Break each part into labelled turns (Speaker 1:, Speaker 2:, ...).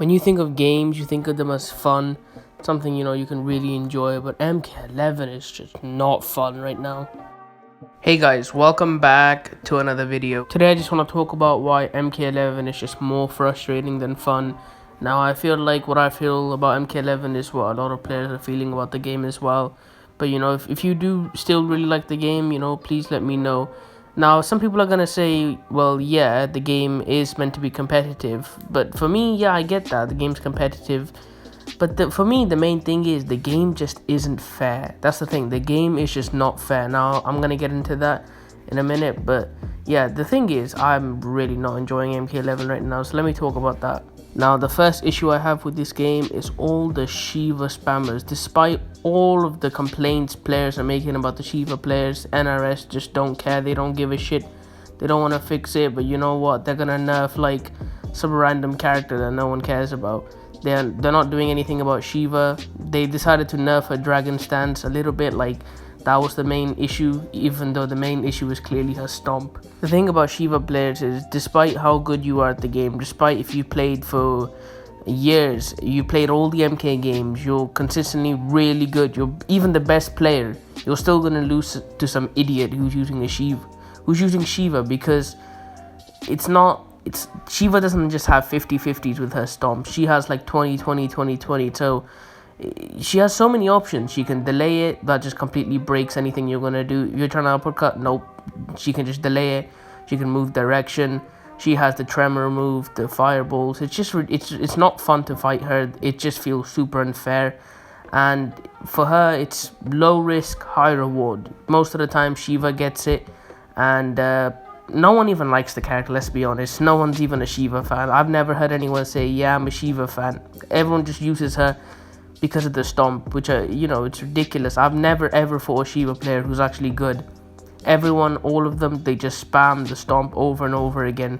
Speaker 1: When you think of games, you think of them as fun, something you can really enjoy, but MK11 is just not fun right now. Hey guys, welcome back to another video. Today I just want to talk about why MK11 is just more frustrating than fun. Now I feel like what I feel about MK11 is what a lot of players are feeling about the game as well. But if you do still really like the game, please let me know. Now some people are gonna say, well, yeah, the game is meant to be competitive, but for me, yeah, I get that the game's competitive. But for me, the main thing is the game just isn't fair. That's the thing. The game is just not fair. Now, I'm going to get into that in a minute. But yeah, the thing is, I'm really not enjoying MK11 right now. So let me talk about that. Now, the first issue I have with this game is all the Shiva spammers. Despite all of the complaints players are making about the Shiva players, NRS just don't care. They don't give a shit. They don't want to fix it. But you know what? They're going to nerf like some random character that no one cares about. They're not doing anything about Shiva. They decided to nerf her dragon stance a little bit, like that was the main issue, even though the main issue is clearly her stomp. The thing about Shiva players is, despite how good you are at the game, despite if you played for years, you played all the MK games, you're consistently really good, you're even the best player, you're still gonna lose to some idiot who's using Shiva, because Shiva doesn't just have 50-50s with her stomp. She has like 20-20-20-20. So she has so many options. She can delay it. That just completely breaks anything you're gonna do. If you're trying to uppercut, nope. She can just delay it. She can move direction. She has the tremor move, the fireballs. It's not fun to fight her. It just feels super unfair. And for her, it's low risk, high reward. Most of the time, Shiva gets it, and no one even likes the character, let's be honest. No one's even a Shiva fan. I've never heard anyone say, yeah, I'm a Shiva fan. Everyone just uses her because of the stomp, which it's ridiculous. I've never ever fought a Shiva player who's actually good. Everyone, all of them, they just spam the stomp over and over again.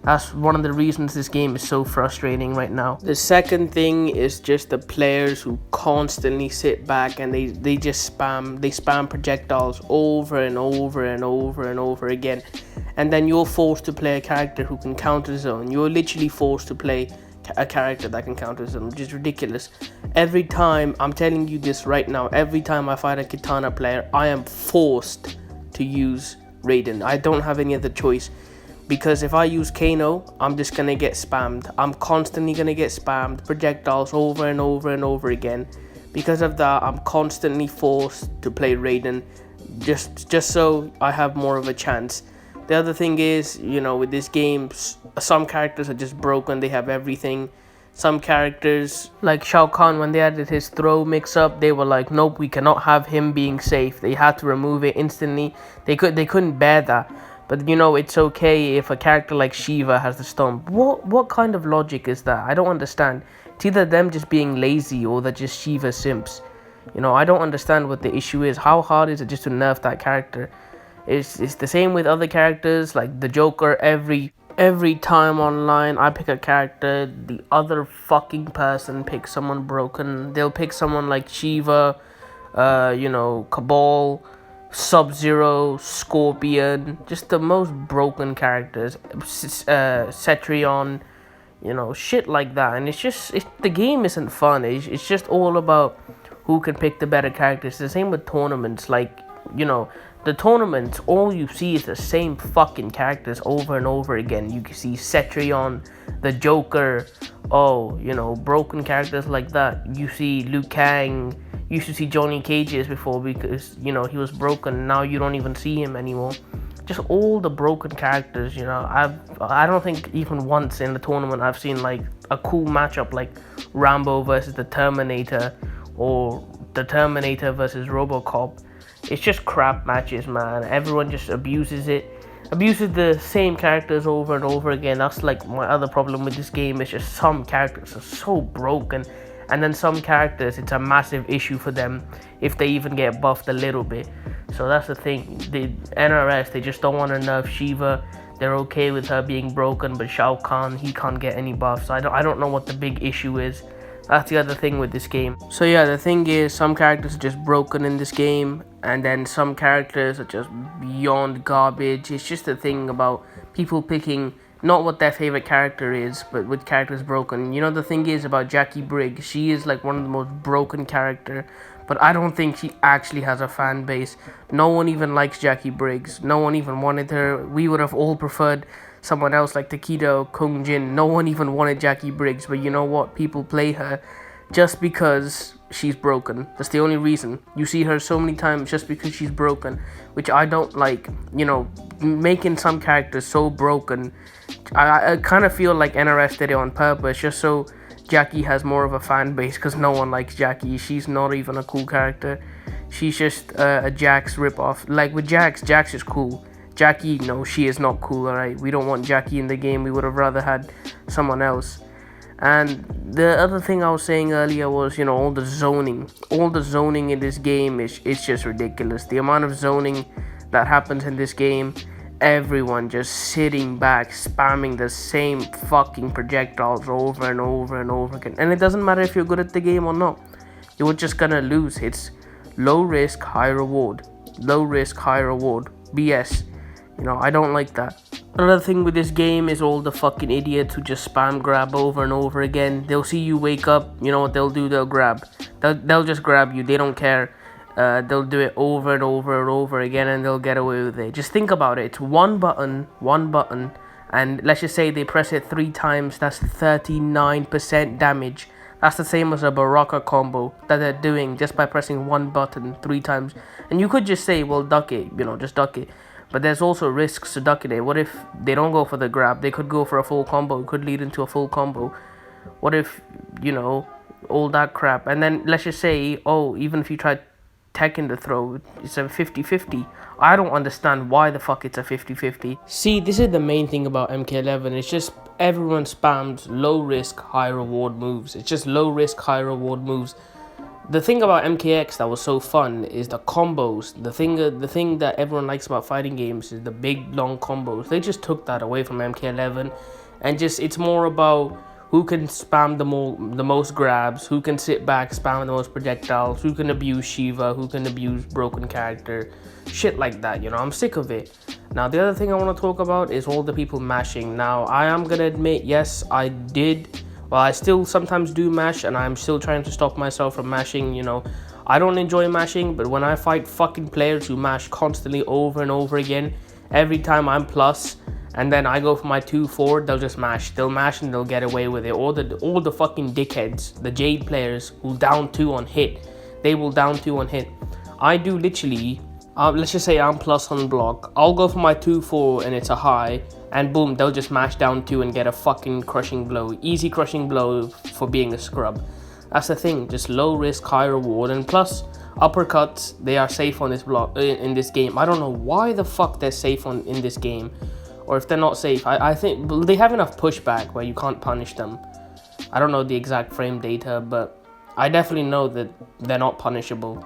Speaker 1: That's one of the reasons this game is so frustrating right now. The second thing is just the players who constantly sit back and they just spam projectiles over and over and over and over again. And then you're forced to play a character who can counter zone. You're literally forced to play a character that can counter zone, which is ridiculous. Every time, I'm telling you this right now, every time I fight a Katana player, I am forced to use Raiden. I don't have any other choice, because if I use Kano, I'm just gonna get spammed. I'm constantly gonna get spammed, projectiles over and over and over again. Because of that, I'm constantly forced to play Raiden, just so I have more of a chance. The other thing is, with this game, some characters are just broken. They have everything. Some characters, like Shao Kahn, when they added his throw mix-up, they were like, nope, we cannot have him being safe. They had to remove it instantly. They couldn't bear that. But it's okay if a character like Shiva has the stomp. What kind of logic is that? I don't understand. It's either them just being lazy or they're just Shiva simps. I don't understand what the issue is. How hard is it just to nerf that character? It's the same with other characters, like the Joker. Every time online I pick a character, the other fucking person picks someone broken. They'll pick someone like Shiva, Cabal, Sub-Zero, Scorpion, just the most broken characters, Cetrion, shit like that. And the game isn't fun. It's just all about who can pick the better characters. It's the same with tournaments, like, the tournaments, all you see is the same fucking characters over and over again. You can see Cetrion, the Joker, broken characters like that. You see Liu Kang. You used to see Johnny Cages before because, he was broken. Now you don't even see him anymore. Just all the broken characters, I don't think even once in the tournament I've seen like a cool matchup like Rambo versus the Terminator or the Terminator versus RoboCop. It's just crap matches, man. Everyone just abuses the same characters over and over again. That's like my other problem with this game. It's just some characters are so broken, and then some characters, it's a massive issue for them if they even get buffed a little bit. So that's the thing. The NRS, they just don't want to nerf Shiva. They're okay with her being broken, but Shao Kahn, he can't get any buffs. I don't know what the big issue is. That's the other thing with this game. So yeah, the thing is, some characters are just broken in this game, and then some characters are just beyond garbage. It's just the thing about people picking not what their favorite character is, but which character is broken. You know, the thing is about Jackie Briggs, she is like one of the most broken character, but I don't think she actually has a fan base. No one even likes Jackie Briggs. No one even wanted her. We would have all preferred someone else like Takedo Kung Jin. No one even wanted Jackie Briggs, but you know what? People play her just because she's broken. That's the only reason. You see her so many times just because she's broken, which I don't like. You know, making some characters so broken. I kind of feel like NRS did it on purpose, just so Jackie has more of a fan base, because no one likes Jackie. She's not even a cool character. She's just a Jax ripoff. Like with Jax is cool. Jackie, no, she is not cool, alright? We don't want Jackie in the game. We would have rather had someone else. And the other thing I was saying earlier was, you know, all the zoning. All the zoning in this game is just ridiculous. The amount of zoning that happens in this game, everyone just sitting back, spamming the same fucking projectiles over and over and over again. And it doesn't matter if you're good at the game or not. You're just gonna lose. It's low risk, high reward. Low risk, high reward. BS. You know, I don't like that. Another thing with this game is all the fucking idiots who just spam grab over and over again. They'll see you wake up, you know what they'll do? They'll grab. They'll just grab you. They don't care. They'll do it over and over and over again, and they'll get away with it. Just think about it. It's one button, and let's just say they press it 3 times. That's 39% damage. That's the same as a Baraka combo that they're doing just by pressing one button 3 times. And you could just say, well, duck it, you know, just duck it. But there's also risks to ducking it. What if they don't go for the grab? They could go for a full combo. It could lead into a full combo. What if, you know, all that crap? And then let's just say, oh, even if you try Tekken the throw, it's a 50-50. I don't understand why the fuck it's a 50-50. See, this is the main thing about MK11. It's just everyone spams low risk, high reward moves. It's just low risk, high reward moves. The thing about MKX that was so fun is the combos. The thing that everyone likes about fighting games is the big long combos. They just took that away from MK11, and just it's more about who can spam the most grabs, who can sit back, spam the most projectiles, who can abuse Shiva, who can abuse broken character, shit like that. You know, I'm sick of it. Now the other thing I want to talk about is all the people mashing. Now I am gonna admit, yes, I did. Well, I still sometimes do mash, and I'm still trying to stop myself from mashing, you know. I don't enjoy mashing, but when I fight fucking players who mash constantly over and over again, every time I'm plus, and then I go for my 2-4, they'll just mash. They'll mash and they'll get away with it. All the fucking dickheads, the Jade players who down 2 on hit, they will down 2 on hit. I do literally, let's just say I'm plus on block. I'll go for my 2-4 and it's a high, and boom, they'll just mash down 2 and get a fucking crushing blow. Easy crushing blow for being a scrub. That's the thing, just low risk, high reward. And plus, uppercuts, they are safe on this block in this game. I don't know why the fuck they're safe in this game. Or if they're not safe, I think they have enough pushback where you can't punish them. I don't know the exact frame data, but I definitely know that they're not punishable.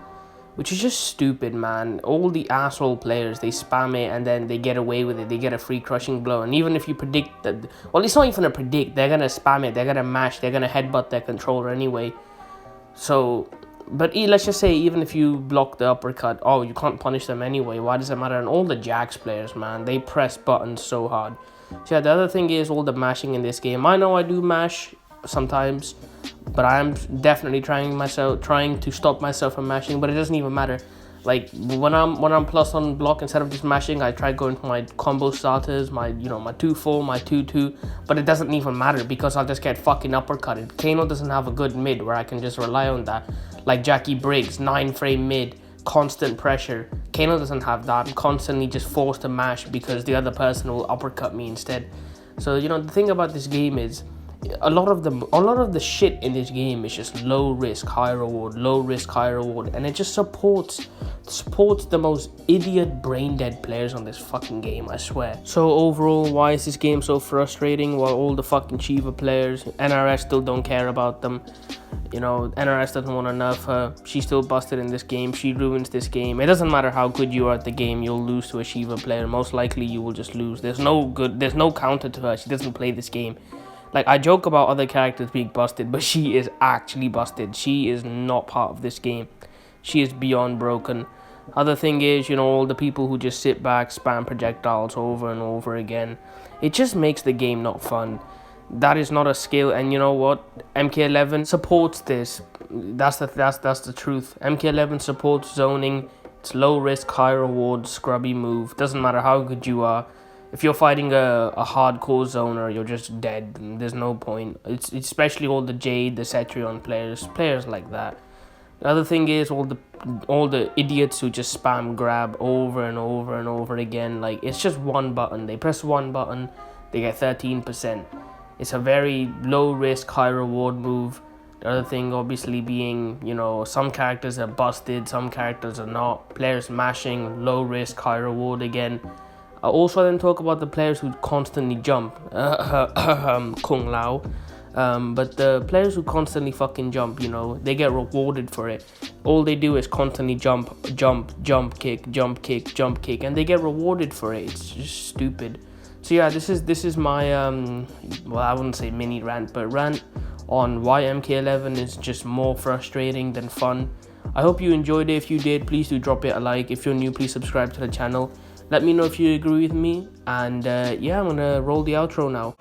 Speaker 1: Which is just stupid, man. All the asshole players, they spam it and then they get away with it. They get a free crushing blow. And even if you predict that, well, it's not even a predict. They're going to spam it. They're going to mash. They're going to headbutt their controller anyway. So, but let's just say even if you block the uppercut, oh, you can't punish them anyway. Why does it matter? And all the Jax players, man, they press buttons so hard. So yeah, the other thing is all the mashing in this game. I know I do mash sometimes, but I'm definitely trying to stop myself from mashing. But it doesn't even matter. Like when I'm plus on block, instead of just mashing, I try going for my combo starters, my 2-4, my 2-2. But it doesn't even matter because I'll just get fucking uppercutted. Kano doesn't have a good mid where I can just rely on that. Like Jackie Briggs, 9-frame mid, constant pressure. Kano doesn't have that. I'm constantly just forced to mash because the other person will uppercut me instead. So you know the thing about this game is, a lot of the shit in this game is just low risk, high reward, low risk, high reward, and it just supports the most idiot brain dead players on this fucking game, I swear. So overall, why is this game so frustrating? While all the fucking Shiva players, NRS still don't care about them. You know, NRS doesn't want to nerf her. She's still busted in this game. She ruins this game. It doesn't matter how good you are at the game, you'll lose to a Shiva player. Most likely you will just lose. There's no counter to her. She doesn't play this game. Like, I joke about other characters being busted, but she is actually busted. She is not part of this game. She is beyond broken. Other thing is, all the people who just sit back, spam projectiles over and over again. It just makes the game not fun. That is not a skill, and you know what? MK11 supports this. That's the truth. MK11 supports zoning. It's low risk, high reward, scrubby move. Doesn't matter how good you are. If you're fighting a hardcore zoner, you're just dead. There's no point. It's especially all the Jade, the Cetrion players like that. The other thing is all the idiots who just spam grab over and over and over again. Like, it's just one button. They press one button, they get 13%. It's a very low risk, high reward move. The other thing obviously being, some characters are busted, some characters are not. Players mashing, low risk, high reward again. I also then talk about the players who constantly jump. Kung Lao. But the players who constantly fucking jump, they get rewarded for it. All they do is constantly jump, kick, and they get rewarded for it. It's just stupid. So yeah, this is my I wouldn't say mini rant, but rant on why MK11 is just more frustrating than fun. I hope you enjoyed it. If you did, please do drop it a like. If you're new, please subscribe to the channel. Let me know if you agree with me, and yeah, I'm gonna roll the outro now.